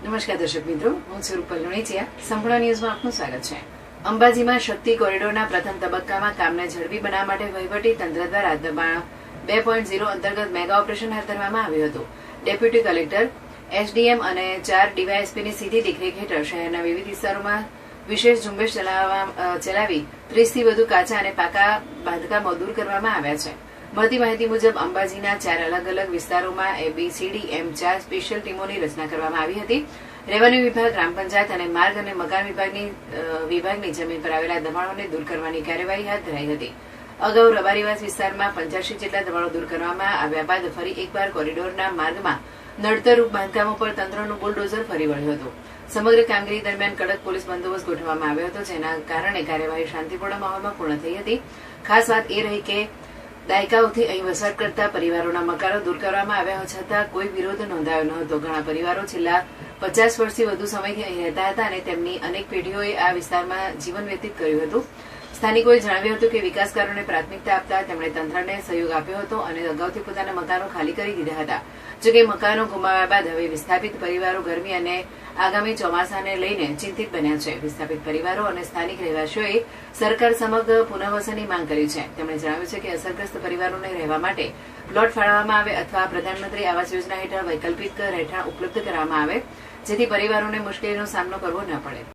નમસ્કાર દર્શક મિત્રો, હું છું રૂપલ લુણીચિયા. સંપૂર્ણ ન્યૂઝમાં આપનું સ્વાગત છે. અંબાજીમાં શક્તિ કોરિડોરના પ્રથમ તબક્કામાં કામને ઝડપી બનાવવા માટે વહીવટી તંત્ર દ્વારા દબાણ 2.0 અંતર્ગત મેગા ઓપરેશન હાથ ધરવામાં આવ્યું હતું. ડેપ્યુટી કલેક્ટર, એસડીએમ અને 4 ડીવાયએસપીની સીધી દેખરેખ હેઠળ શહેરના વિવિધ વિસ્તારોમાં વિશેષ ઝુંબેશ ચલાવી 30થી વધુ કાચા અને પાકા બાંધકામો દૂર કરવામાં આવ્યા છે. મળતી માહિતી મુજબ અંબાજીના 4 અલગ અલગ વિસ્તારોમાં ABCD એમ 4 સ્પેશિયલ ટીમોની રચના કરવામાં આવી હતી. રેવન્યુ વિભાગ, ગ્રામ પંચાયત અને માર્ગ અને મકાન વિભાગની જમીન પર આવેલા દબાણોને દૂર કરવાની કાર્યવાહી હાથ ધરાઈ હતી. અગાઉ રબારીવાસ વિસ્તારમાં 85 જેટલા દબાણો દૂર કરવામાં આવ્યા બાદ ફરી એકવાર કોરિડોરના માર્ગમાં નડતરરૂપ બાંધકામો પર તંત્રનું બુલડોઝર ફરી વળ્યું હતું. સમગ્ર કામગીરી દરમિયાન કડક પોલીસ બંદોબસ્ત ગોઠવવામાં આવ્યો હતો, જેના કારણે કાર્યવાહી શાંતિપૂર્ણ માહોલમાં પૂર્ણ થઈ હતી. ખાસ વાત એ રહી કે દાયકાઓથી અહીં વસવાટ કરતા પરિવારોના મકાનો દૂર કરવામાં આવ્યા છતાં કોઈ વિરોધ નોંધાયો ન હતો. ઘણા પરિવારો છેલ્લા 50 વર્ષથી વધુ સમયથી અહીં રહેતા હતા અને તેમની અનેક પેઢીઓએ આ વિસ્તારમાં જીવન વ્યતીત કર્યું હતું. સ્થાનિકોએ જણાવ્યું હતું કે વિકાસ કાર્યોને પ્રાથમિકતા આપતા તેમણે તંત્રને સહયોગ આપ્યો હતો અને અગાઉથી પોતાના મકાનો ખાલી કરી દીધા હતા. જોકે મકાનો ગુમાવ્યા બાદ હવે વિસ્થાપિત પરિવારો ગરમી અને આગામી ચોમાસાને લઈને ચિંતિત બન્યા છે. વિસ્થાપિત પરિવારો અને સ્થાનિક રહેવાસીઓએ સરકાર સમગ્ર પુનઃવસનની માંગ કરી છે. તેમણે જણાવ્યું છે કે અસરગ્રસ્ત પરિવારોને રહેવા માટે પ્લોટ ફાળવવામાં આવે અથવા પ્રધાનમંત્રી આવાસ યોજના હેઠળ વૈકલ્પિક રહેઠાણ ઉપલબ્ધ કરવામાં આવે, જેથી પરિવારોને મુશ્કેલીનો સામનો કરવો ન પડે.